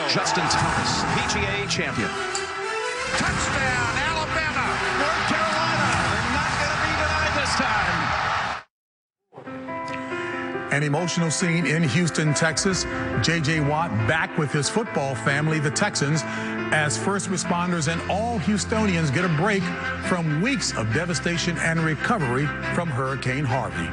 Justin Thomas, PGA champion. Touchdown, Alabama. North Carolina. They're not going to be denied this time. An emotional scene in Houston, Texas. J.J. Watt back with his football family, the Texans, as first responders and all Houstonians get a break from weeks of devastation and recovery from Hurricane Harvey.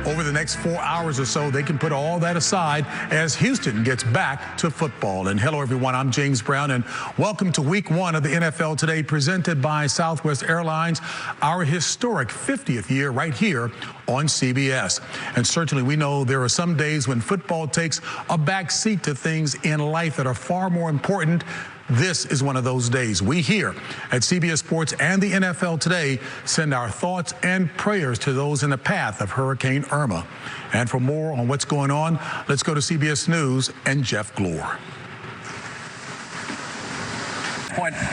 Over the next 4 hours or so, they can put all that aside as Houston gets back to football. And hello, everyone. I'm James Brown, and welcome to Week 1 of the NFL Today, presented by Southwest Airlines, our historic 50th year right here on CBS. And certainly we know there are some days when football takes a back seat to things in life that are far more important. This is one of those days. We here at CBS Sports and the NFL Today send our thoughts and prayers to those in the path of Hurricane Irma. And for more on what's going on, let's go to CBS News and Jeff Glor.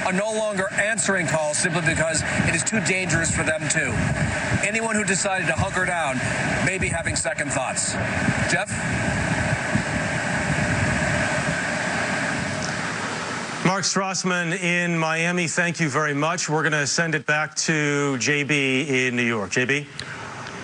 Are no longer answering calls simply because it is too dangerous for them too. Anyone who decided to hunker down may be having second thoughts. Jeff? Mark Strassman in Miami, thank you very much. We're going to send it back to JB in New York. JB?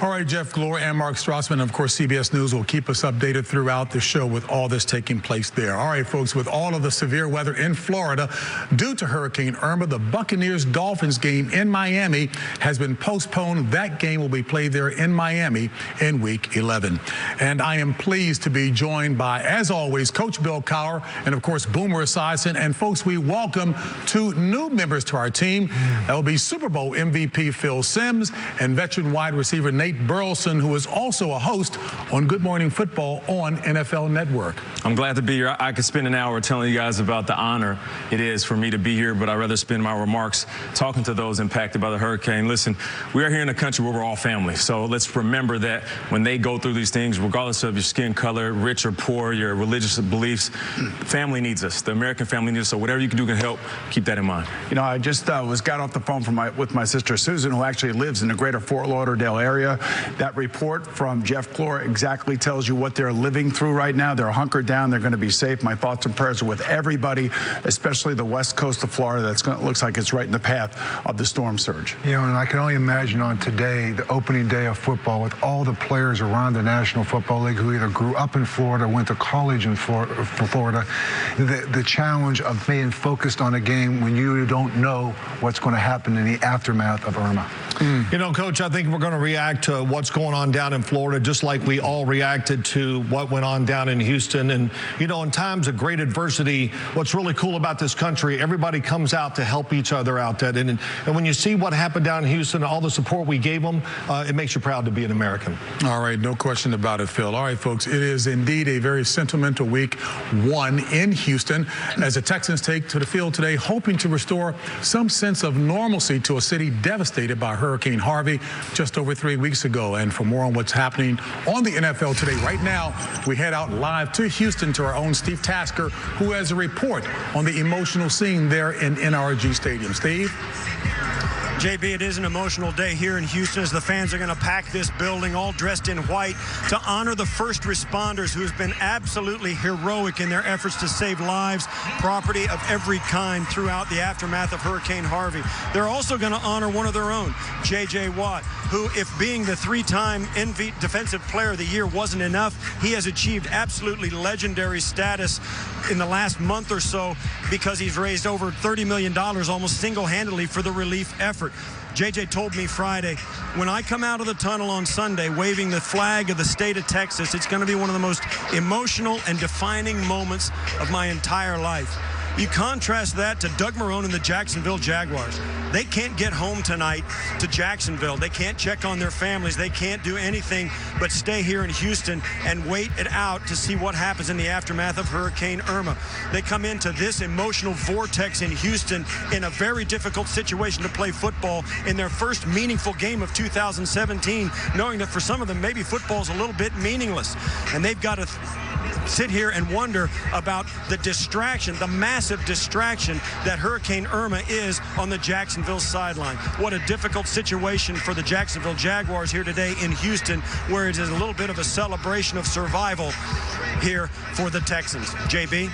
All right, Jeff Glor and Mark Strassman. Of course, CBS News will keep us updated throughout the show with all this taking place there. All right, folks, with all of the severe weather in Florida due to Hurricane Irma, the Buccaneers-Dolphins game in Miami has been postponed. That game will be played there in Miami in Week 11. And I am pleased to be joined by, as always, Coach Bill Cowher and, of course, Boomer Esiason. And, folks, we welcome two new members to our team. That will be Super Bowl MVP Phil Simms and veteran wide receiver Nate Burleson, who is also a host on Good Morning Football on NFL Network. I'm glad to be here. I could spend an hour telling you guys about the honor it is for me to be here, but I'd rather spend my remarks talking to those impacted by the hurricane. Listen, we are here in a country where we're all family, so let's remember that when they go through these things, regardless of your skin color, rich or poor, your religious beliefs, family needs us. The American family needs us, so whatever you can do can help. Keep that in mind. You know, I just got off the phone with my sister Susan, who actually lives in the greater Fort Lauderdale area. That report from Jeff Glor exactly tells you what they're living through right now. They're hunkered down. They're going to be safe. My thoughts and prayers are with everybody, especially the west coast of Florida. Looks like it's right in the path of the storm surge. You know, and I can only imagine on today, the opening day of football, with all the players around the National Football League who either grew up in Florida, went to college in Florida, the challenge of being focused on a game when you don't know what's going to happen in the aftermath of Irma. You know, Coach, I think we're going to react to what's going on down in Florida, just like we all reacted to what went on down in Houston. And, you know, in times of great adversity, what's really cool about this country, everybody comes out to help each other out. And when you see what happened down in Houston, all the support we gave them, it makes you proud to be an American. All right, no question about it, Phil. All right, folks, it is indeed a very sentimental Week 1 in Houston as the Texans take to the field today, hoping to restore some sense of normalcy to a city devastated by Hurricane Harvey just over 3 weeks ago. And for more on what's happening on the NFL Today right now, we head out live to Houston to our own Steve Tasker, who has a report on the emotional scene there in NRG Stadium. Steve? JB, it is an emotional day here in Houston as the fans are going to pack this building all dressed in white to honor the first responders who have been absolutely heroic in their efforts to save lives, property of every kind throughout the aftermath of Hurricane Harvey. They're also going to honor one of their own, J.J. Watt, who, if being the three-time Defensive Player of the Year wasn't enough, he has achieved absolutely legendary status in the last month or so because he's raised over $30 million almost single-handedly for the relief effort. JJ told me Friday, when I come out of the tunnel on Sunday waving the flag of the state of Texas, it's going to be one of the most emotional and defining moments of my entire life. You contrast that to Doug Marrone and the Jacksonville Jaguars. They can't get home tonight to Jacksonville. They can't check on their families. They can't do anything but stay here in Houston and wait it out to see what happens in the aftermath of Hurricane Irma. They come into this emotional vortex in Houston in a very difficult situation to play football in their first meaningful game of 2017, knowing that for some of them, maybe football's a little bit meaningless. And they've got to sit here and wonder about the distraction, the massive distraction that Hurricane Irma is on the Jacksonville Jacksonville sideline. What a difficult situation for the Jacksonville Jaguars here today in Houston, where it is a little bit of a celebration of survival here for the Texans. JB?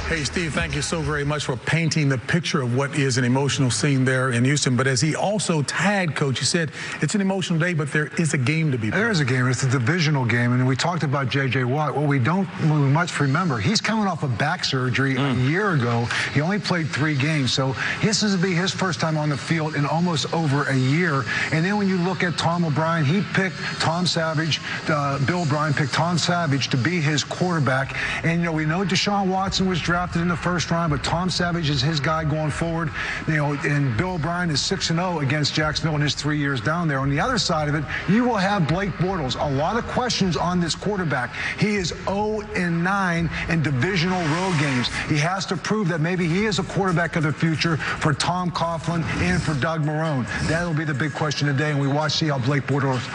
Hey, Steve, thank you so very much for painting the picture of what is an emotional scene there in Houston. But as he also tagged, Coach, he said it's an emotional day, but there is a game to be played. There is a game. It's a divisional game. And we talked about J.J. Watt. What we don't much remember, he's coming off of back surgery a year ago. He only played 3 games. So this is to be his first time on the field in almost over a year. And then when you look at Tom O'Brien, he picked Tom Savage. Bill O'Brien picked Tom Savage to be his quarterback. And, you know, we know Deshaun Watson was drafted in the first round, but Tom Savage is his guy going forward. You know, and Bill O'Brien is 6-0 against Jacksonville in his 3 years down there. On the other side of it, you will have Blake Bortles. A lot of questions on this quarterback. He is 0-9 in divisional road games. He has to prove that maybe he is a quarterback of the future for Tom Coughlin and for Doug Marrone. That'll be the big question today, and we watch see how Blake Bortles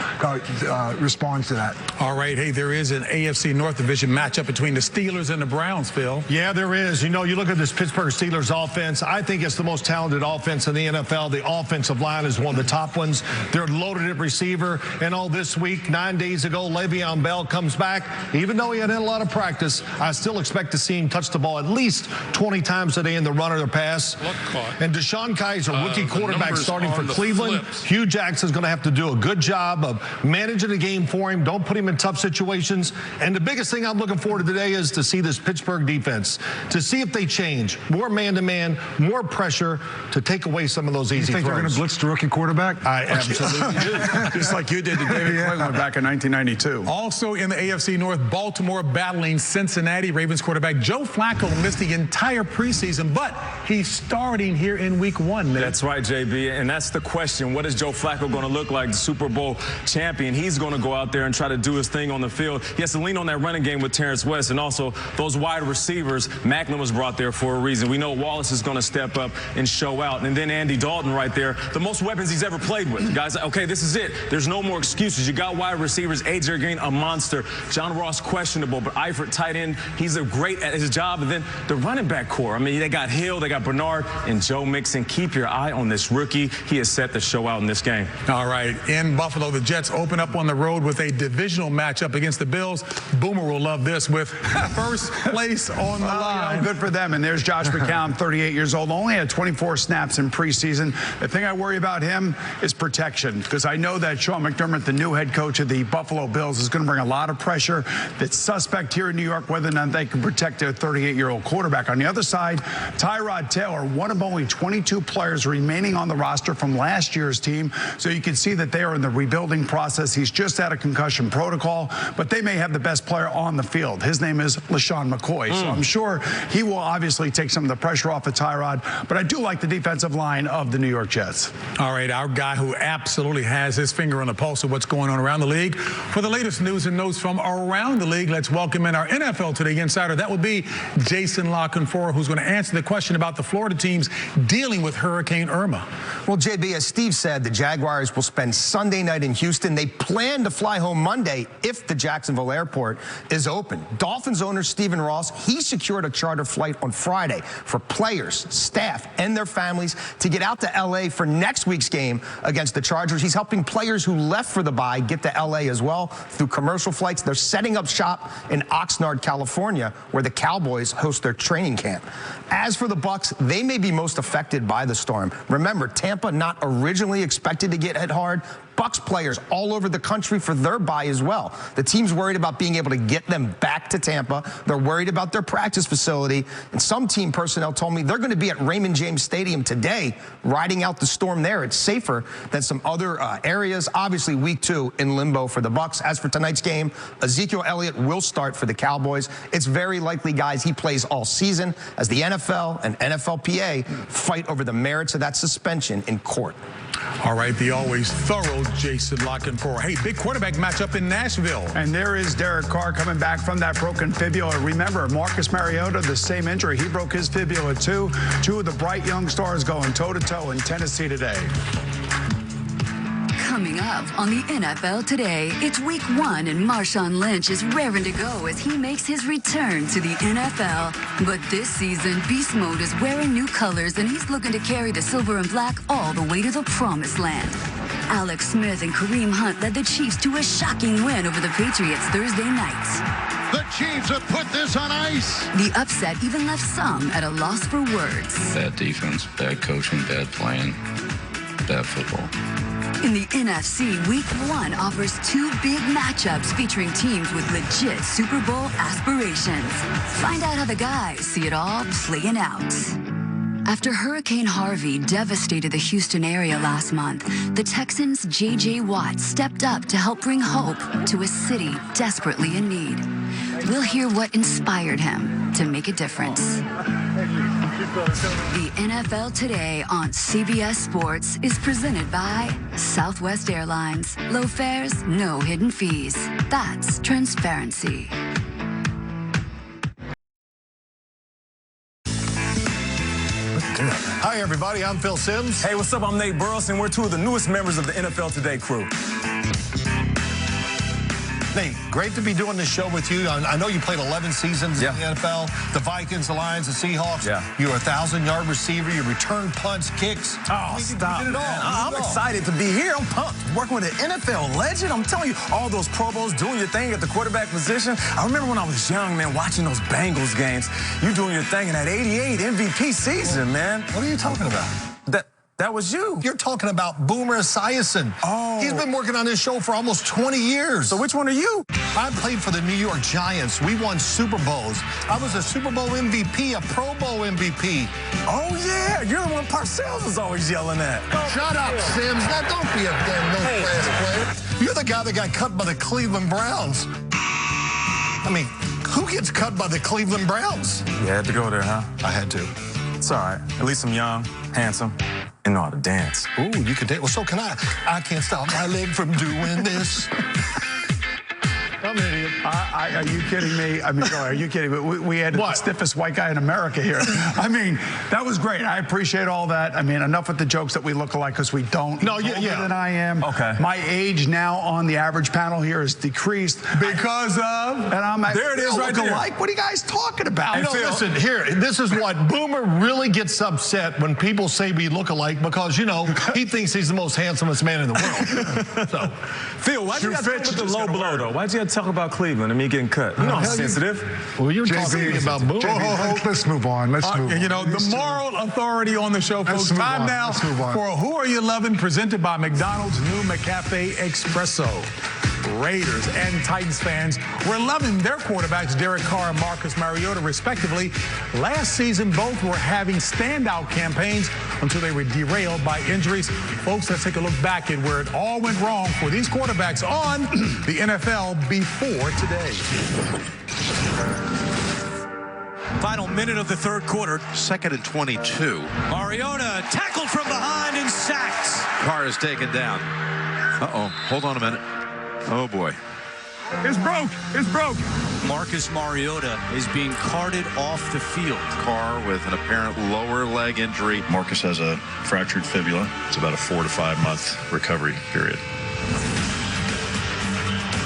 responds to that. All right, hey, there is an AFC North Division matchup between the Steelers and the Browns, Phil. Yeah, there is. You know, you look at this Pittsburgh Steelers offense. I think it's the most talented offense in the NFL. The offensive line is one of the top ones. They're loaded at receiver. And all this week, 9 days ago, Le'Veon Bell comes back. Even though he had a lot of practice, I still expect to see him touch the ball at least 20 times a day in the run or the pass. And Deshaun Kaiser, rookie quarterback starting for Cleveland. Hugh Jackson's going to have to do a good job of managing the game for him. Don't put him in tough situations. And the biggest thing I'm looking forward to today is to see this Pittsburgh defense, to see if they change. More man-to-man, more pressure to take away some of those easy throws. You think they're going to blitz the rookie quarterback? I absolutely do. Just like you did to David Cleveland back in 1992. Also in the AFC North, Baltimore battling Cincinnati. Ravens quarterback Joe Flacco missed the entire preseason, but he's starting here in week 1. That's right, JB, and that's the question. What is Joe Flacco going to look like, the Super Bowl champion? He's going to go out there and try to do his thing on the field. He has to lean on that running game with Terrence West, and also those wide receivers. Macklin was brought there for a reason. We know Wallace is going to step up and show out. And then Andy Dalton right there, the most weapons he's ever played with. Guys, okay, this is it. There's no more excuses. You got wide receivers. A.J. Green, a monster. John Ross, questionable, but Eifert, tight end, he's great at his job. And then the running back core. I mean, they got Hill, they got Bernard, and Joe Mixon. Keep your eye on this rookie. He is set to show out in this game. All right, in Buffalo, the Jets open up on the road with a divisional matchup against the Bills. Boomer will love this with first place on the line. You know, good for them. And there's Josh McCown, 38 years old, only had 24 snaps in preseason. The thing I worry about him is protection, because I know that Sean McDermott, the new head coach of the Buffalo Bills, is going to bring a lot of pressure. That's suspect here in New York whether or not they can protect their 38-year-old quarterback. On the other side, Tyrod Taylor, one of only 22 players remaining on the roster from last year's team. So you can see that they are in the rebuilding process. He's just out of concussion protocol, but they may have the best player on the field. His name is LaShawn McCoy. So I'm sure he will obviously take some of the pressure off of Tyrod, but I do like the defensive line of the New York Jets. All right, our guy who absolutely has his finger on the pulse of what's going on around the league. For the latest news and notes from around the league, let's welcome in our NFL Today insider. That would be Jason La Canfora, who's going to answer the question about the Florida teams dealing with Hurricane Irma. Well, JB, as Steve said, the Jaguars will spend Sunday night in Houston. They plan to fly home Monday if the Jacksonville airport is open. Dolphins owner Stephen Ross, he secured a charter flight on Friday for players, staff, and their families to get out to L.A. for next week's game against the Chargers. He's helping players who left for the bye get to L.A. as well through commercial flights. They're setting up shop in Oxnard, California, where the Cowboys host their training camp. As for the Bucs, they may be most affected by the storm. Remember, Tampa not originally expected to get hit hard. Bucs players all over the country for their bye as well. The team's worried about being able to get them back to Tampa. They're worried about their practice facility. And some team personnel told me they're going to be at Raymond James Stadium today, riding out the storm there. It's safer than some other areas. Obviously, week 2 in limbo for the Bucs. As for tonight's game, Ezekiel Elliott will start for the Cowboys. It's very likely, guys, he plays all season as the NFL and NFLPA fight over the merits of that suspension in court. All right, the always thorough Jason La Canfora. Hey, big quarterback matchup in Nashville. And there is Derek Carr coming back from that broken fibula. Remember, Marcus Mariota, the same injury. He broke his fibula too. Two of the bright young stars going toe-to-toe in Tennessee today. Coming up on the NFL Today, it's week 1 and Marshawn Lynch is raring to go as he makes his return to the NFL. But this season, Beast Mode is wearing new colors and he's looking to carry the silver and black all the way to the promised land. Alex Smith and Kareem Hunt led the Chiefs to a shocking win over the Patriots Thursday night. The Chiefs have put this on ice. The upset even left some at a loss for words. Bad defense, bad coaching, bad playing, bad football. In the NFC, Week 1 offers 2 big matchups featuring teams with legit Super Bowl aspirations. Find out how the guys see it all playing out. After Hurricane Harvey devastated the Houston area last month, the Texans' J.J. Watt stepped up to help bring hope to a city desperately in need. We'll hear what inspired him to make a difference. The NFL Today on CBS Sports is presented by Southwest Airlines. Low fares, no hidden fees. That's transparency. Hi, everybody. I'm Phil Simms. Hey, what's up? I'm Nate Burleson. We're 2 of the newest members of the NFL Today crew. Nate, great to be doing this show with you. I know you played 11 seasons in the NFL. The Vikings, the Lions, the Seahawks. Yeah. You're a 1,000-yard receiver. You return punts, kicks. Oh, stop, man. I'm excited to be here. I'm pumped. Working with an NFL legend. I'm telling you, all those Pro Bowls, doing your thing at the quarterback position. I remember when I was young, man, watching those Bengals games. You doing your thing in that '88 MVP season, man. What are you talking about? That was you. You're talking about Boomer Esiason. Oh. He's been working on this show for almost 20 years. So which one are you? I played for the New York Giants. We won Super Bowls. I was a Super Bowl MVP, a Pro Bowl MVP. Oh, yeah. You're the one Parcells was always yelling at. Shut up, Sims. Now, don't be a damn no-class player. You're the guy that got cut by the Cleveland Browns. I mean, who gets cut by the Cleveland Browns? You had to go there, huh? I had to. It's all right. At least I'm young, handsome, and know how to dance. Ooh, you can dance. Well, so can I. I can't stop my leg from doing this. I'm an idiot. Are you kidding me? I mean, no, are you kidding me? We had the stiffest white guy in America here. I mean, that was great. I appreciate all that. I mean, enough with the jokes that we look alike because we don't. No, yeah. Than I am. Okay. My age now on the average panel here is decreased because of. And I'm like, there it is, right there. Alike. What are you guys talking about? You know, listen, here, this is what Boomer really gets upset when people say we look alike because, you know, he thinks he's the most handsomest man in the world. So, Phil, why'd you guys talk about the low blow, though? Why'd you talk about Cleveland and me getting cut? You know I'm sensitive. Well, you're talking about Boomer. Let's move on. Let's move on. You know, the moral authority on the show, folks. Time now for Who Are You Loving, presented by McDonald's new McCafe Espresso. Raiders and Titans fans were loving their quarterbacks, Derek Carr and Marcus Mariota, respectively. Last season, both were having standout campaigns until they were derailed by injuries. Folks, let's take a look back at where it all went wrong for these quarterbacks on the NFL before today. Final minute of the third quarter. 2nd and 22. Mariota tackled from behind and sacked. Carr is taken down. Uh-oh. Hold on a minute. Oh, boy. It's broke. It's broke. Marcus Mariota is being carted off the field. Carr with an apparent lower leg injury. Marcus has a fractured fibula. It's about a 4 to 5 month recovery period.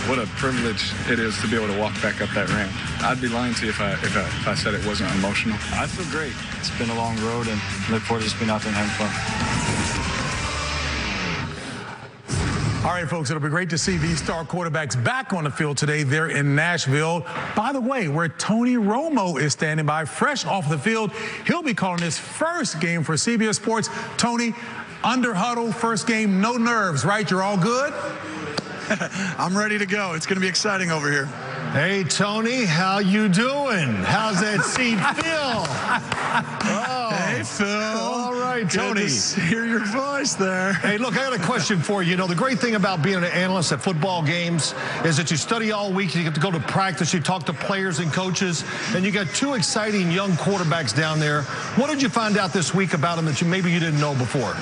What a privilege it is to be able to walk back up that ramp. I'd be lying to you if I said it wasn't emotional. I feel great. It's been a long road and look forward to just being out there and having fun. All right, folks, it'll be great to see these star quarterbacks back on the field today. They're in Nashville. By the way, where Tony Romo is standing by, fresh off the field. He'll be calling his first game for CBS Sports. Tony, under huddle, first game, no nerves, right? You're all good? I'm ready to go. It's going to be exciting over here. Hey, Tony, how you doing? How's that seat feel? Oh. Hey, Phil. All right, Tony. Good to hear your voice there. Hey, look, I got a question for you. You know, the great thing about being an analyst at football games is that you study all week. You get to go to practice. You talk to players and coaches. And you got 2 exciting young quarterbacks down there. What did you find out this week about them that maybe you didn't know before?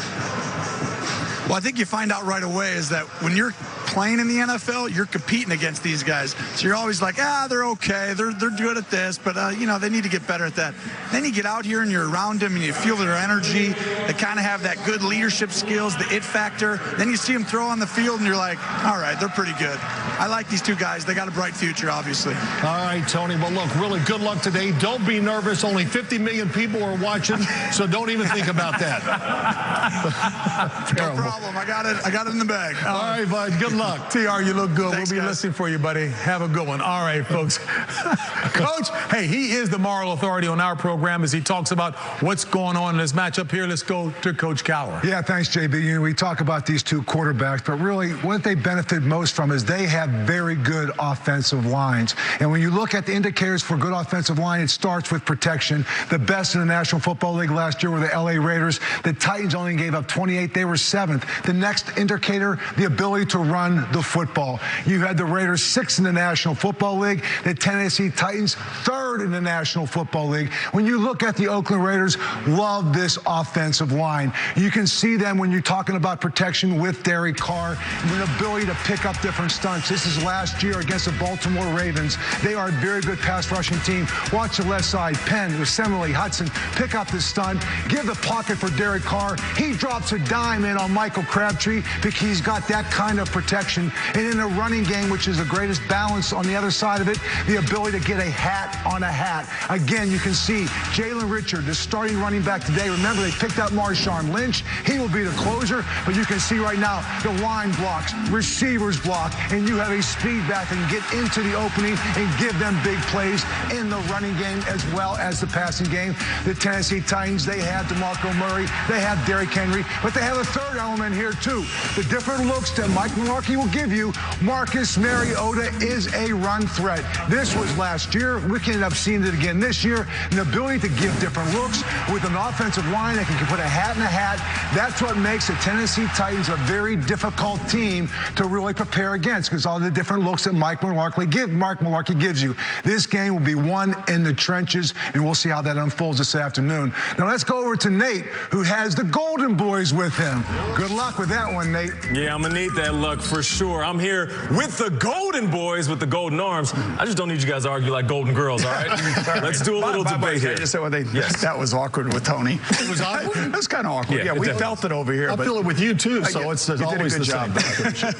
Well, I think you find out right away is that when you're playing in the NFL, you're competing against these guys. So you're always like, they're okay. They're good at this, but, they need to get better at that. Then you get out here and you're around them and you feel their energy. They kind of have that good leadership skills, the it factor. Then you see them throw on the field and you're like, all right, they're pretty good. I like these two guys. They got a bright future, obviously. All right, Tony. Well, look, really good luck today. Don't be nervous. Only 50 million people are watching, so don't even think about that. No problem. I got it in the bag. All right, bud. Good luck. TR, you look good. Thanks, we'll be listening for you, buddy. Have a good one. All right, folks. Coach, hey, he is the moral authority on our program as he talks about what's going on in this matchup here. Let's go to Coach Cowher. Yeah, thanks, JB. We talk about these two quarterbacks, but really what they benefit most from is they have very good offensive lines. And when you look at the indicators for good offensive line, it starts with protection. The best in the National Football League last year were the LA Raiders. The Titans only gave up 28. They were 7th. The next indicator, the ability to run the football. You had the Raiders 6th in the National Football League. The Tennessee Titans 3rd in the National Football League. When you look at the Oakland Raiders, love this offensive line. You can see them when you're talking about protection with Derek Carr, the ability to pick up different stunts. This is last year against the Baltimore Ravens. They are a very good pass rushing team. Watch the left side. Penn, Yosemite, Hudson, pick up the stunt. Give the pocket for Derek Carr. He drops a dime in on Michael Crabtree because he's got that kind of protection. And in a running game, which is the greatest balance on the other side of it, the ability to get a hat on a hat. Again, you can see Jalen Richard, the starting running back today. Remember, they picked up Marshawn Lynch. He will be the closer, but you can see right now the line blocks, receivers block, and you have a speed back and get into the opening and give them big plays in the running game as well as the passing game. The Tennessee Titans, they have DeMarco Murray, they have Derrick Henry, but they have a third element here too. The different looks that Mike Mularkey will give you. Marcus Mariota is a run threat. This was last year. We can end up seeing it again this year. An ability to give different looks with an offensive line that can put a hat in a hat. That's what makes the Tennessee Titans a very difficult team to really prepare against, because all the different looks that Mike Mularkey gives you. This game will be won in the trenches, and we'll see how that unfolds this afternoon. Now let's go over to Nate, who has the Golden Boys with him. Good luck with that one, Nate. Yeah, I'm going to need that luck for sure. I'm here with the Golden Boys with the golden arms. I just don't need you guys to argue like golden girls, all right? Let's do a little debate here. Just say what they, yes. That was awkward with Tony. It was awkward? It was kind of awkward. Yeah, we felt it over here. I feel it with you, too, so it's always the same.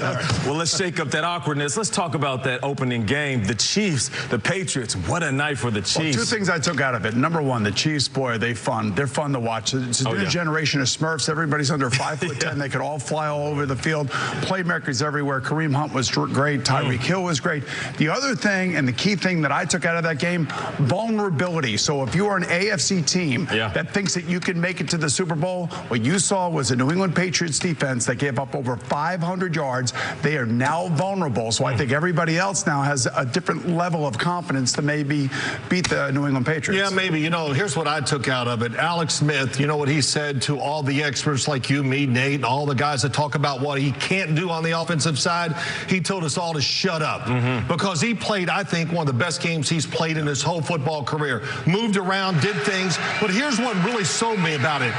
All right. Well, let's shake up that awkwardness. Let's talk about that opening game. The Chiefs, the Patriots. What a night for the Chiefs. Well, 2 things I took out of it. Number 1, the Chiefs, boy, they're fun to watch. It's a new generation of Smurfs. Everybody's under 5'10". They could all fly all over the field. Playmakers everywhere. Kareem Hunt was great. Tyreek Hill was great. The other thing, and the key thing that I took out of that game, vulnerability. So if you are an AFC team that thinks that you can make it to the Super Bowl, what you saw was a New England Patriots defense that gave up over 500 yards. They are now vulnerable. So I think everybody else now has a different level of confidence to maybe beat the New England Patriots. Yeah, maybe. Here's what I took out of it. Alex Smith, you know what he said to all the experts like you, me, Nate, and all the guys that talk about what he can't do on the offensive side? He told us all to shut up because he played, I think, one of the best games he's played in his whole football career. Moved around, did things. But here's what really sold me about it.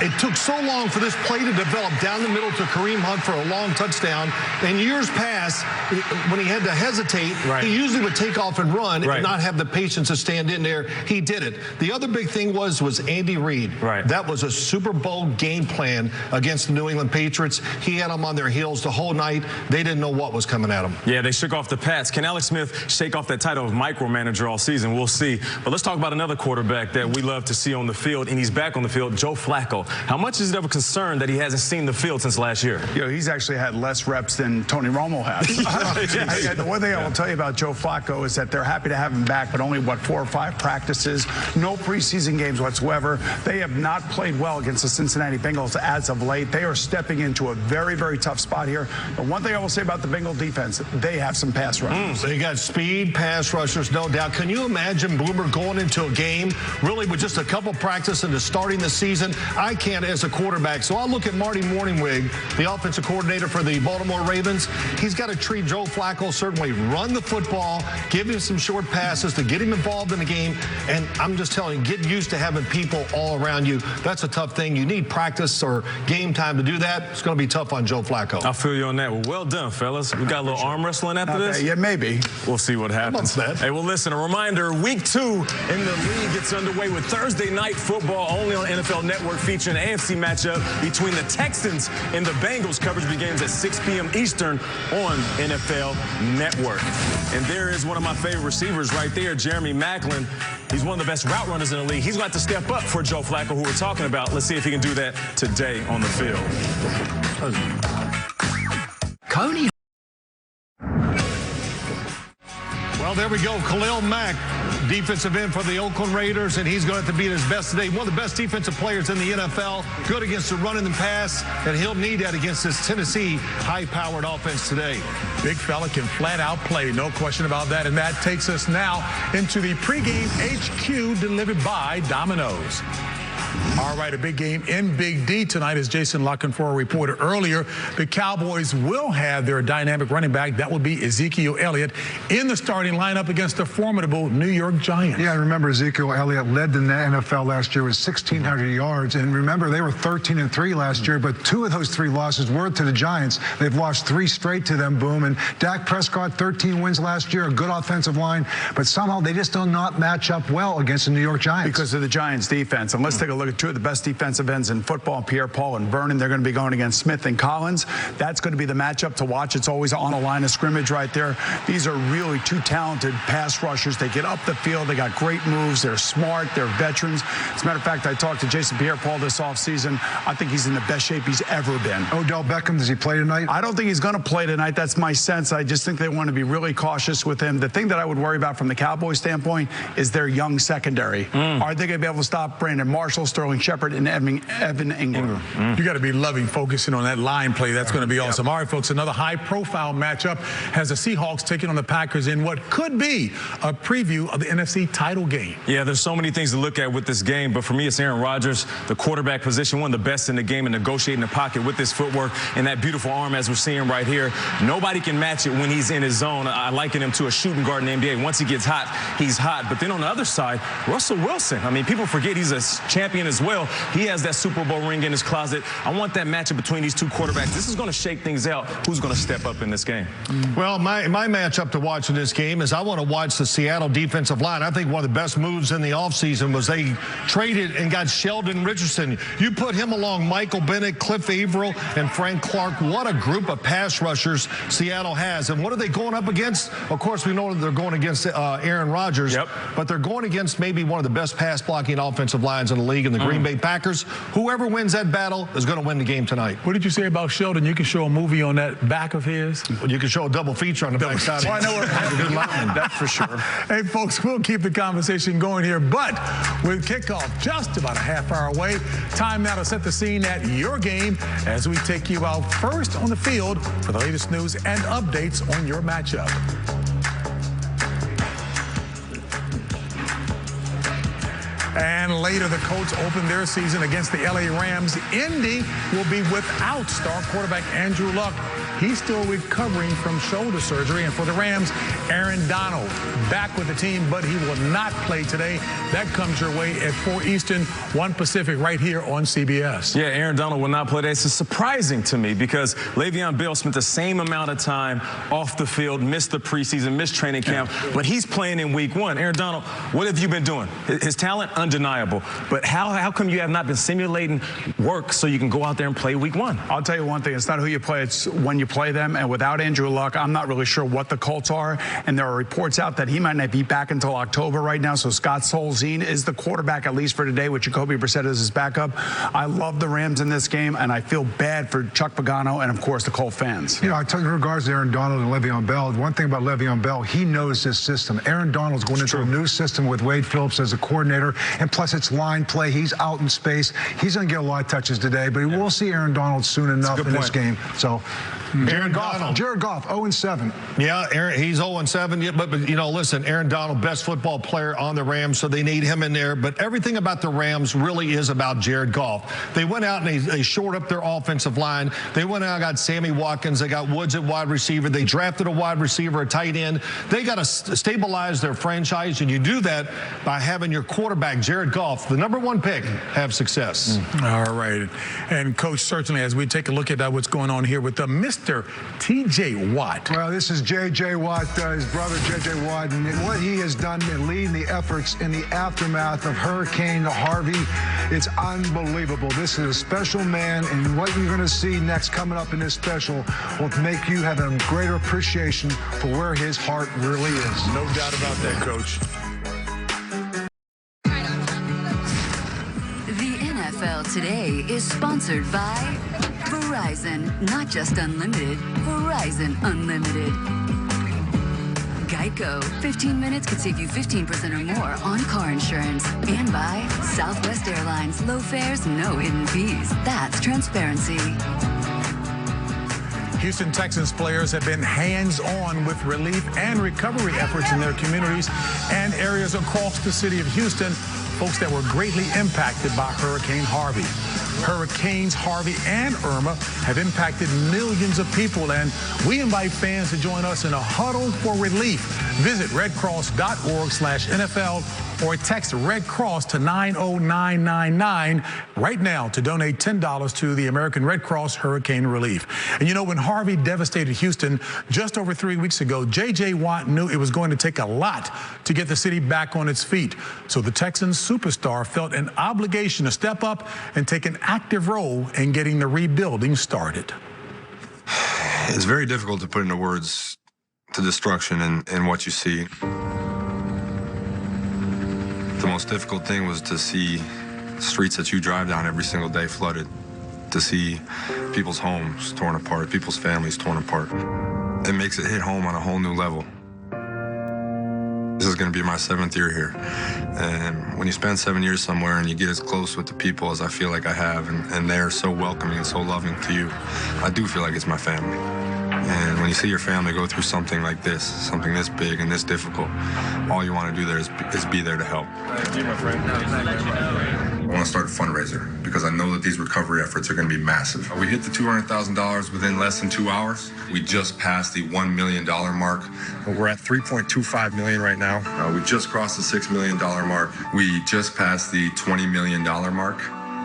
It took so long for this play to develop down the middle to Kareem Hunt for a long touchdown. In years past, when he had to hesitate, he usually would take off and run and not have the patience to stand in there. He did it. The other big thing was Andy Reid. That was a Super Bowl game plan against the New England Patriots. He had them on their heels the whole night. They didn't know what was coming at them. Yeah, they shook off the Pats. Can Alex Smith shake off that title of micromanager all season? We'll see. But let's talk about another quarterback that we love to see on the field, and he's back on the field, Joe Flacco. How much is it of a concern that he hasn't seen the field since last year? He's actually had less reps than Tony Romo has. The one thing I will tell you about Joe Flacco is that they're happy to have him back, but only, 4 or 5 practices, no preseason games whatsoever. They have not played well against the Cincinnati Bengals as of late. They are stepping into a very, very tough spot here. But one thing I will say about the Bengal defense, they have some pass rushers. They got speed, pass rushers, no doubt. Can you imagine Boomer going into a game really with just a couple practices into starting the season? I can't as a quarterback. So I'll look at Marty Morningwig, the offensive coordinator for the Baltimore Ravens. He's he's got to treat Joe Flacco, certainly run the football, give him some short passes to get him involved in the game. And I'm just telling you, get used to having people all around you. That's a tough thing. You need practice or game time to do that. It's going to be tough on Joe Flacco. I feel you on that. Well done, fellas. We got a little arm wrestling after this? Yeah, maybe. We'll see what happens. Hey, well, listen, a reminder, week 2 in the league gets underway with Thursday night football only on NFL Network, featuring an AFC matchup between the Texans and the Bengals. Coverage begins at 6 p.m. Eastern on NFL Network. And there is one of my favorite receivers right there, Jeremy Maclin. He's one of the best route runners in the league. He's got to step up for Joe Flacco, who we're talking about. Let's see if he can do that today on the field. Coney. Well, there we go. Khalil Mack, defensive end for the Oakland Raiders, and he's going to have to be at his best today. One of the best defensive players in the NFL. Good against the run and the pass, and he'll need that against this Tennessee high-powered offense today. Big fella can flat out play, no question about that. And that takes us now into the pregame HQ delivered by Domino's. All right, a big game in Big D tonight, as Jason Lockenfor reported earlier. The Cowboys will have their dynamic running back. That would be Ezekiel Elliott in the starting lineup against the formidable New York Giants. Yeah, remember Ezekiel Elliott led the NFL last year with 1,600 yards. And remember, they were 13-3 last year, but 2 of those 3 losses were to the Giants. They've lost 3 straight to them, boom. And Dak Prescott, 13 wins last year, a good offensive line. But somehow they just do not match up well against the New York Giants. Because of the Giants' defense. And let's take a look at 2 of the best defensive ends in football, Pierre-Paul and Vernon. They're going to be going against Smith and Collins. That's going to be the matchup to watch. It's always on a line of scrimmage right there. These are really 2 talented pass rushers. They get up the field. They got great moves. They're smart. They're veterans. As a matter of fact, I talked to Jason Pierre-Paul this offseason. I think he's in the best shape he's ever been. Odell Beckham, does he play tonight? I don't think he's going to play tonight. That's my sense. I just think they want to be really cautious with him. The thing that I would worry about from the Cowboys standpoint is their young secondary. Are they going to be able to stop Brandon Marshall, Sterling Shepard, and Evan Ingram? You got to be loving focusing on that line play. That's going to be awesome. All right, folks, another high-profile matchup has the Seahawks taking on the Packers in what could be a preview of the NFC title game. Yeah, there's so many things to look at with this game, but for me, it's Aaron Rodgers, the quarterback position, one of the best in the game, and negotiating the pocket with his footwork and that beautiful arm as we're seeing right here. Nobody can match it when he's in his zone. I liken him to a shooting guard in the NBA. Once he gets hot, he's hot. But then on the other side, Russell Wilson. I mean, people forget he's a champion as well. He has that Super Bowl ring in his closet. I want that matchup between these 2 quarterbacks. This is going to shake things out. Who's going to step up in this game? Well, my matchup to watch in this game is I want to watch the Seattle defensive line. I think one of the best moves in the offseason was they traded and got Sheldon Richardson. You put him along Michael Bennett, Cliff Averill, and Frank Clark. What a group of pass rushers Seattle has. And what are they going up against? Of course, we know they're going against Aaron Rodgers, but they're going against maybe one of the best pass-blocking offensive lines in the league in the Green Bay Packers. Whoever wins that battle is going to win the game tonight. What did you say about Sheldon? You can show a movie on that back of his? Well, you can show a double feature on the back side. Well, I know a good line. That's for sure. Hey, folks, we'll keep the conversation going here, but with kickoff just about a half hour away, time now to set the scene at your game as we take you out first on the field for the latest news and updates on your matchup. And later, the Colts open their season against the LA Rams. Indy will be without star quarterback Andrew Luck. He's still recovering from shoulder surgery. And for the Rams, Aaron Donald back with the team, but he will not play today. That comes your way at 4 Eastern, 1 Pacific, right here on CBS. Yeah, Aaron Donald will not play today. It's surprising to me because Le'Veon Bell spent the same amount of time off the field, missed the preseason, missed training camp, but he's playing in week 1. Aaron Donald, what have you been doing? His talent, undeniable. But how come you have not been simulating work so you can go out there and play week 1? I'll tell you one thing. It's not who you play. It's when you play them. And without Andrew Luck, I'm not really sure what the Colts are. And there are reports out that he might not be back until October right now. So Scott Solzien is the quarterback, at least for today, with Jacoby Brissett as his backup. I love the Rams in this game, and I feel bad for Chuck Pagano and, of course, the Colt fans. You know, I tell you, in regards to Aaron Donald and Le'Veon Bell, one thing about Le'Veon Bell, he knows his system. Aaron Donald's going into a new system with Wade Phillips as a coordinator, and plus it's line play. He's out in space. He's going to get a lot of touches today, but we'll see Aaron Donald soon enough in this game. So Aaron Donald. Jared Goff, 0-7. Yeah, Aaron, he's 0-7. Yeah, but you know, listen, Aaron Donald, best football player on the Rams, so they need him in there. But everything about the Rams really is about Jared Goff. They went out and they shored up their offensive line. They went out and got Sammy Watkins. They got Woods at wide receiver. They drafted a wide receiver, a tight end. They got to stabilize their franchise, and you do that by having your quarterback, Jared Goff, the #1 pick, have success. All right. And, Coach, certainly as we take a look at what's going on here with Mr. T.J. Watt. Well, this is J.J. Watt, his brother J.J. Watt, and what he has done in leading the efforts in the aftermath of Hurricane Harvey, it's unbelievable. This is a special man, and what you're going to see next coming up in this special will make you have a greater appreciation for where his heart really is. No doubt about that, Coach. The NFL Today is sponsored by Verizon. Not just unlimited, Verizon Unlimited. Geico. 15 minutes could save you 15% or more on car insurance. And by Southwest Airlines. Low fares, no hidden fees. That's transparency. Houston Texans players have been hands-on with relief and recovery efforts in their communities and areas across the city of Houston, folks that were greatly impacted by Hurricane Harvey. Hurricanes Harvey and Irma have impacted millions of people, and we invite fans to join us in a huddle for relief. Visit redcross.org/NFL or text Red Cross to 90999 right now to donate $10 to the American Red Cross Hurricane Relief. And you know, when Harvey devastated Houston just over 3 weeks ago, J.J. Watt knew it was going to take a lot to get the city back on its feet. So the Texans superstar felt an obligation to step up and take an active role in getting the rebuilding started. It's very difficult to put into words the destruction and what you see. The most difficult thing was to see streets that you drive down every single day flooded, to see people's homes torn apart, people's families torn apart. It makes it hit home on a whole new level. This is going to be my 7th year here. And when you spend 7 years somewhere and you get as close with the people as I feel like I have, and they're so welcoming and so loving to you, I do feel like it's my family. And when you see your family go through something like this, something this big and this difficult, all you want to do there is be there to help. Thank you, my friend. I want to start a fundraiser because I know that these recovery efforts are going to be massive. We hit the $200,000 within less than 2 hours. We just passed the $1 million mark. We're at $3.25 million right now. We just crossed the $6 million mark. We just passed the $20 million mark.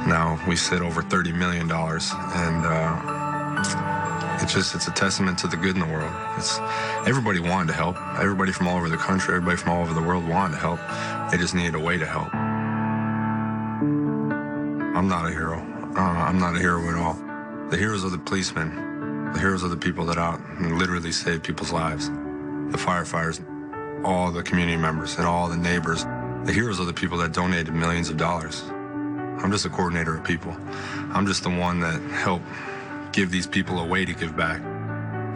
Now we sit over $30 million, and it's a testament to the good in the world. Everybody wanted to help. Everybody from all over the country, everybody from all over the world wanted to help. They just needed a way to help. I'm not a hero. I'm not a hero at all. The heroes are the policemen. The heroes are the people that out and literally save people's lives. The firefighters, all the community members, and all the neighbors. The heroes are the people that donated millions of dollars. I'm just a coordinator of people. I'm just the one that helped give these people a way to give back.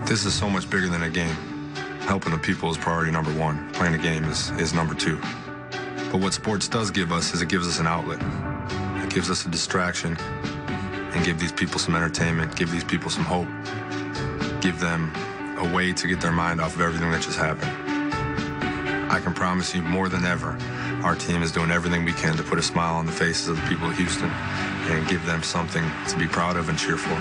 This is so much bigger than a game. Helping the people is priority #1. Playing a game is number 2. But what sports does give us is it gives us an outlet. It gives us a distraction and give these people some entertainment, give these people some hope, give them a way to get their mind off of everything that just happened. I can promise you more than ever, our team is doing everything we can to put a smile on the faces of the people of Houston and give them something to be proud of and cheer for.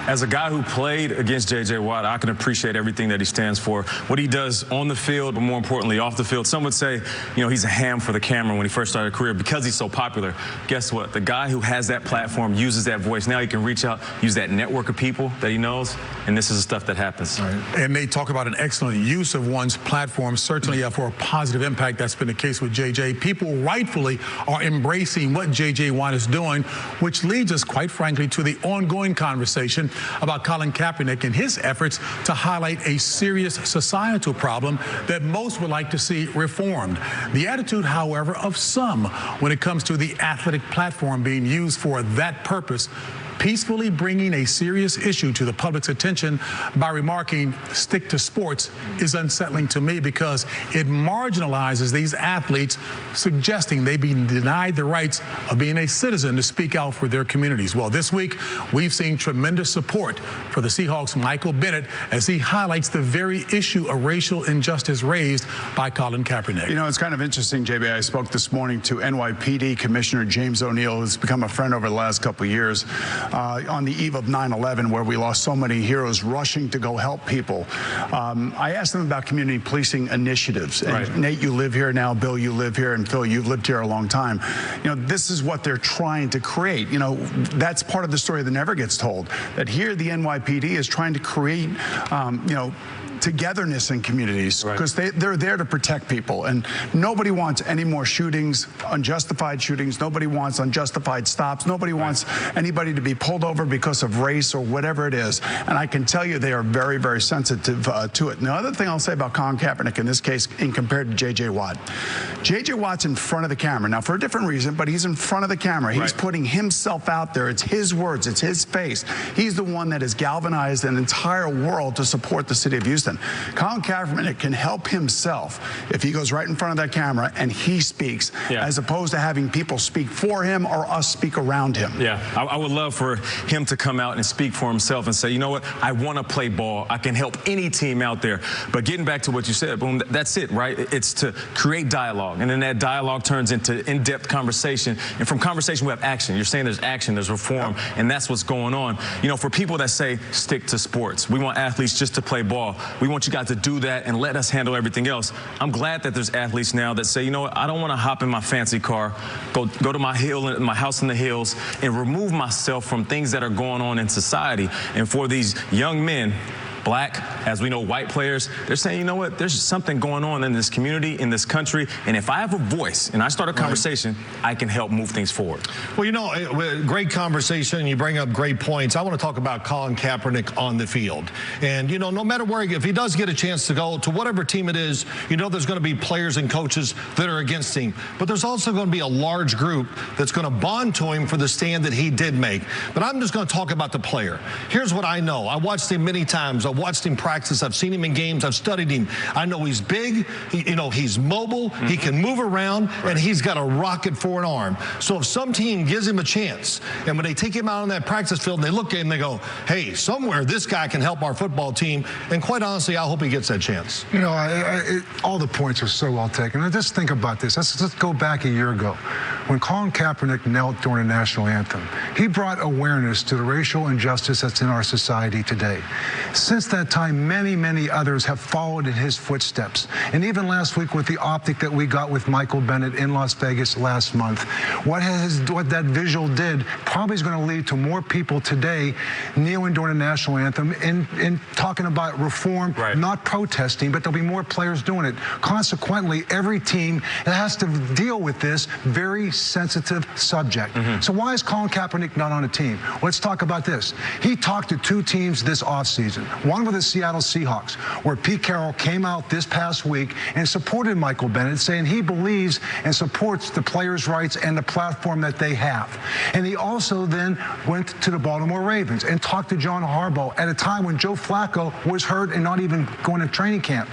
As a guy who played against J.J. Watt, I can appreciate everything that he stands for, what he does on the field, but more importantly, off the field. Some would say, you know, he's a ham for the camera when he first started a career because he's so popular. Guess what? The guy who has that platform uses that voice. Now he can reach out, use that network of people that he knows, and this is the stuff that happens. Right. And they talk about an excellent use of one's platform, certainly for a positive impact. That's been the case with J.J. People rightfully are embracing what J.J. Watt is doing, which leads us, quite frankly, to the ongoing conversation about Colin Kaepernick and his efforts to highlight a serious societal problem that most would like to see reformed. The attitude, however, of some when it comes to the athletic platform being used for that purpose peacefully bringing a serious issue to the public's attention by remarking, "Stick to sports," is unsettling to me because it marginalizes these athletes, suggesting they be denied the rights of being a citizen to speak out for their communities. Well, this week, we've seen tremendous support for the Seahawks' Michael Bennett as he highlights the very issue of racial injustice raised by Colin Kaepernick. You know, it's kind of interesting, JB. I spoke this morning to NYPD Commissioner James O'Neill, who's become a friend over the last couple of years, on the eve of 9/11, where we lost so many heroes rushing to go help people. I asked them about community policing initiatives. And Right. Nate, you live here now. Bill, you live here. And Phil, you've lived here a long time. You know, this is what they're trying to create. You know, that's part of the story that never gets told. That here the NYPD is trying to create, you know, togetherness in communities, because they're there to protect people, and nobody wants any more shootings, unjustified shootings. Nobody wants unjustified stops. Nobody wants anybody to be pulled over because of race or whatever it is. And I can tell you they are very, very sensitive to it. And the other thing I'll say about Colin Kaepernick in this case, in compared to J.J. Watt, J.J. Watt's in front of the camera now for a different reason, but he's in front of the camera. He's putting himself out there. It's his words. It's his face. He's the one that has galvanized an entire world to support the city of Houston. Colin Kaepernick can help himself if he goes right in front of that camera and he speaks, as opposed to having people speak for him or us speak around him. Yeah, I would love for him to come out and speak for himself and say, you know what, I want to play ball. I can help any team out there. But getting back to what you said, Boom, that's it, right? It's to create dialogue. And then that dialogue turns into in-depth conversation. And from conversation, we have action. You're saying there's action, there's reform, and that's what's going on. You know, for people that say, stick to sports, we want athletes just to play ball. We want you guys to do that and let us handle everything else. I'm glad that there's athletes now that say, you know what, I don't want to hop in my fancy car, go to my house in the hills, and remove myself from things that are going on in society. And for these young men, black, as we know, white players, they're saying, you know what, there's something going on in this community, in this country, and if I have a voice and I start a conversation, I can help move things forward. Well, you know, great conversation. You bring up great points. I want to talk about Colin Kaepernick on the field. And, you know, no matter where, if he does get a chance to go to whatever team it is, you know there's going to be players and coaches that are against him. But there's also going to be a large group that's going to bond to him for the stand that he did make. But I'm just going to talk about the player. Here's what I know. I watched him many times. I watched him practice. I've seen him in games. I've studied him. I know he's big. You know, he's mobile. He can move around, and he's got a rocket for an arm. So if some team gives him a chance, and when they take him out on that practice field and they look at him, they go, hey, somewhere this guy can help our football team. And quite honestly, I hope he gets that chance. You know, all the points are so well taken. And just think about this. Let's go back a year ago. When Colin Kaepernick knelt during the national anthem, he brought awareness to the racial injustice that's in our society today. Since that time, many, many others have followed in his footsteps. And even last week with the optic that we got with Michael Bennett in Las Vegas last month, what that visual did probably is going to lead to more people today kneeling during the national anthem and talking about reform, not protesting, but there'll be more players doing it. Consequently, every team that has to deal with this very sensitive subject. So why is Colin Kaepernick not on a team? Let's talk about this. He talked to two teams this offseason. One with the Seattle Seahawks, where Pete Carroll came out this past week and supported Michael Bennett, saying he believes and supports the players' rights and the platform that they have. And he also then went to the Baltimore Ravens and talked to John Harbaugh at a time when Joe Flacco was hurt and not even going to training camp.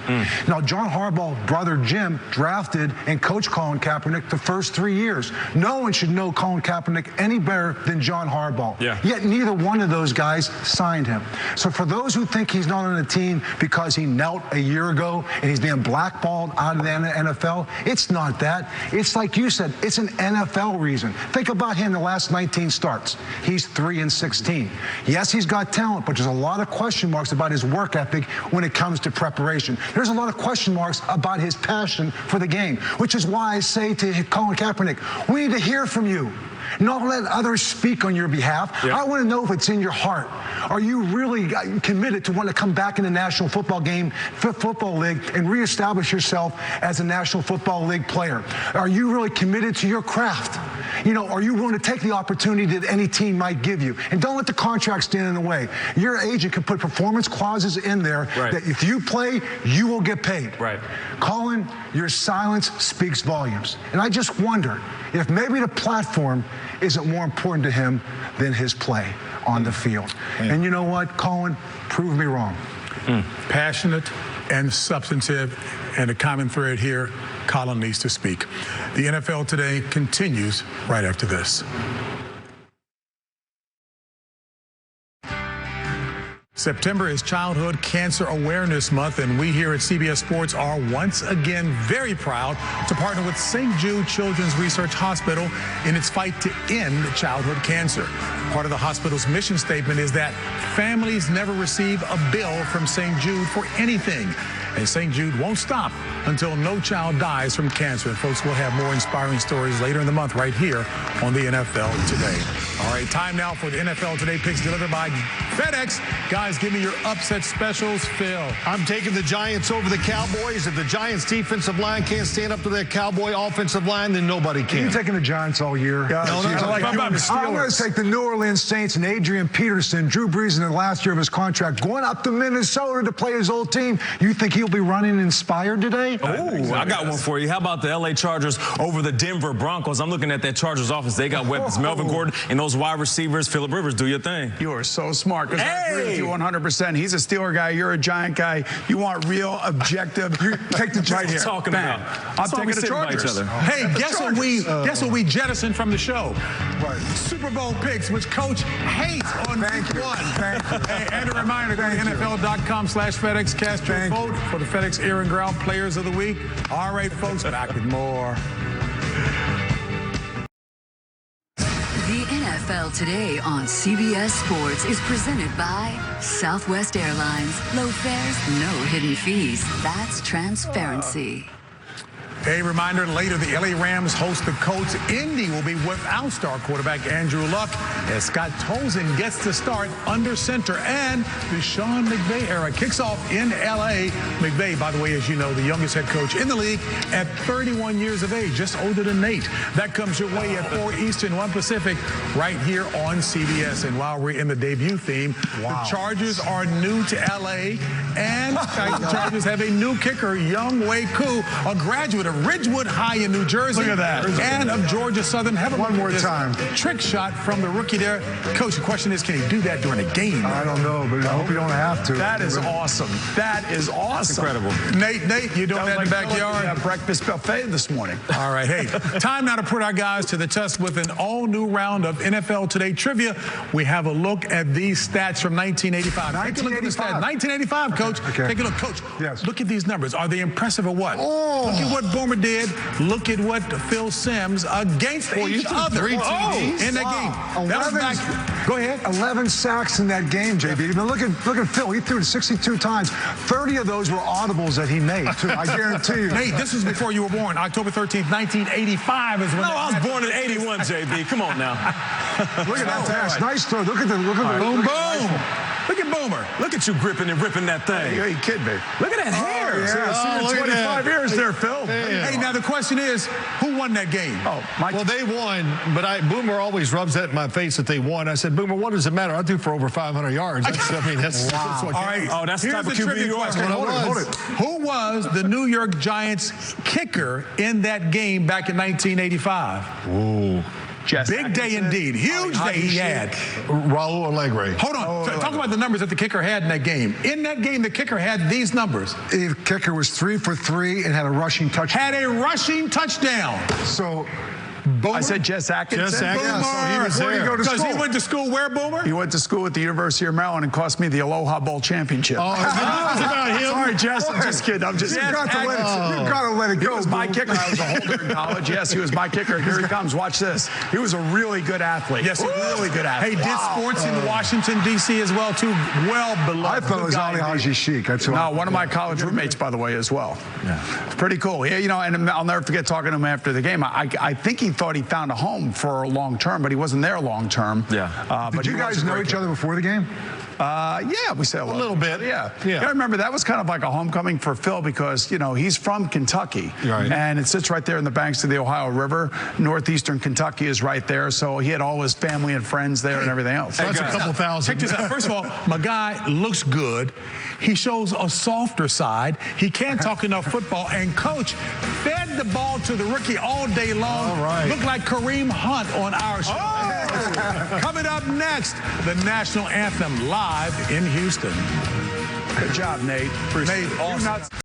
Now, John Harbaugh's brother Jim drafted and coached Colin Kaepernick the first 3 years. No one should know Colin Kaepernick any better than John Harbaugh. Yet neither one of those guys signed him. So for those who think he's not on the team because he knelt a year ago and he's being blackballed out of the NFL, it's not that. It's like you said, it's an NFL reason. Think about him the last 19 starts. He's 3-16. Yes, he's got talent, but there's a lot of question marks about his work ethic when it comes to preparation. There's a lot of question marks about his passion for the game, which is why I say to Colin Kaepernick, we need to hear from you. Not let others speak on your behalf. I want to know if it's in your heart. Are you really committed to want to come back in the National Football League and reestablish yourself as a National Football League player? Are you really committed to your craft? You know, are you willing to take the opportunity that any team might give you? And don't let the contract stand in the way. Your agent can put performance clauses in there that if you play, you will get paid. Colin, your silence speaks volumes. And I just wonder if maybe the platform isn't more important to him than his play. on the field. And you know what, Cohen, prove me wrong. Passionate and substantive, and a common thread here, Colin needs to speak. The NFL Today continues right after this. September is Childhood Cancer Awareness Month, and we here at CBS Sports are once again very proud to partner with St. Jude Children's Research Hospital in its fight to end childhood cancer. Part of the hospital's mission statement is that families never receive a bill from St. Jude for anything. And St. Jude won't stop until no child dies from cancer. And folks, we'll have more inspiring stories later in the month right here on the NFL Today. All right, time now for the NFL Today picks delivered by FedEx. Guys, give me your upset specials. Phil. I'm taking the Giants over the Cowboys. If the Giants defensive line can't stand up to that Cowboy offensive line, then nobody can. Are you taking the Giants all year? Yeah, I'm going to take the New Orleans Saints and Adrian Peterson, Drew Brees in the last year of his contract, going up to Minnesota to play his old team. You think he'll be running inspired today? Oh, I got one for you. How about the LA Chargers over the Denver Broncos? I'm looking at that Chargers offense. They got weapons. Melvin Gordon and those wide receivers. Phillip Rivers, do your thing. You are so smart. I agree with you 100%. He's a Steeler guy. You're a Giant guy. You want real, objective. You take the right here. Talking Bam. about. I'm taking the Chargers. Hey, guess what we jettisoned from the show? Right. Super Bowl picks, which Coach hates on week one. Hey, and a reminder, go to NFL.com/FedEx. Cast your vote for the FedEx Air and Ground Players of the Week. All right, folks, back with more. The NFL Today on CBS Sports is presented by Southwest Airlines. Low fares, no hidden fees. That's transparency. A reminder, later the LA Rams host the Colts. Indy will be without star quarterback Andrew Luck as Scott Tolzien gets the start under center. And the Sean McVay era kicks off in LA. McVay, by the way, as you know, the youngest head coach in the league at 31 years of age, just older than Nate. That comes your way at 4 Eastern, 1 Pacific, right here on CBS. And while we're in the debut theme, the Chargers are new to LA, and the Chargers have a new kicker, Young Wei Koo, a graduate of Ridgewood High in New Jersey. Look at that. And of Georgia Southern. Have one more time. Trick shot from the rookie there. Coach, the question is, can he do that during a game? I don't know, but I hope you don't have to. That is awesome. That is awesome. That's incredible. Nate, you doing that in the backyard? Yeah, breakfast buffet this morning. All right, hey, time now to put our guys to the test with an all-new round of NFL Today trivia. We have a look at these stats from 1985. Take a look at the stats. 1985, Coach. Okay. Take a look, Coach. Yes. Look at these numbers. Are they impressive or what? Oh. Look at what Boomer did. Look at what Phil Sims against each other in that game. That was back. Go ahead. 11 sacks in that game, JB. But look at Phil. He threw it 62 times. 30 of those were audibles that he made, too. I guarantee you. Nate, this was before you were born. October 13th, 1985 is when. No, I was born in 81, JB. Come on now. Look at that pass. Nice throw. Look at the boom, boom. Look at Boomer. Look at you gripping and ripping that thing. Hey, you kidding me? Look at that hair. Yeah, 25 years there, Phil. Hey, now the question is, who won that game? Well, they won, but Boomer always rubs that in my face that they won. I said, Boomer, what does it matter? I threw for over 500 yards. That's what All right. Oh, that's the type of QB you are. Hold it. Who was the New York Giants kicker in that game back in 1985? Ooh. Big day indeed. Huge day he had. Raul Allegre. Hold on. Talk about the numbers that the kicker had in that game. In that game, the kicker had these numbers. The kicker was 3 for 3 and had a rushing touchdown. Had a rushing touchdown. So Boomer? I said Jess Atkinson. Boomer. Yeah, so he was there. Because he went to school where, Boomer? He went to school at the University of Maryland and cost me the Aloha Bowl championship. Oh, about him? Sorry, Jess. I'm just kidding. I'm just kidding. You've got to let it go. He was my kicker. I was a holder in college. Yes, he was my kicker. Here he comes. Watch this. He was a really good athlete. Yes, a really good athlete. Hey, did sports in Washington, D.C. as well, too. Well beloved. I thought it was Ali Haji Sheik. That's one of my college roommates, by the way, as well. Yeah. It's pretty cool. Yeah, and I'll never forget talking to him after the game. I think he thought he found a home for a long term, but he wasn't there long term. Yeah. Did you guys know each other before the game? Yeah, we say a little bit. Yeah. You gotta remember, that was kind of like a homecoming for Phil because, he's from Kentucky. Right. And it sits right there in the banks of the Ohio River. Northeastern Kentucky is right there. So he had all his family and friends there and everything else. That's a couple thousand. Check this out. First of all, my guy looks good. He shows a softer side. He can't talk enough football. And Coach fed the ball to the rookie all day long. All right. Looked like Kareem Hunt on our show. Coming up next, the national anthem live in Houston. Good job, Nate. Nate, awesome.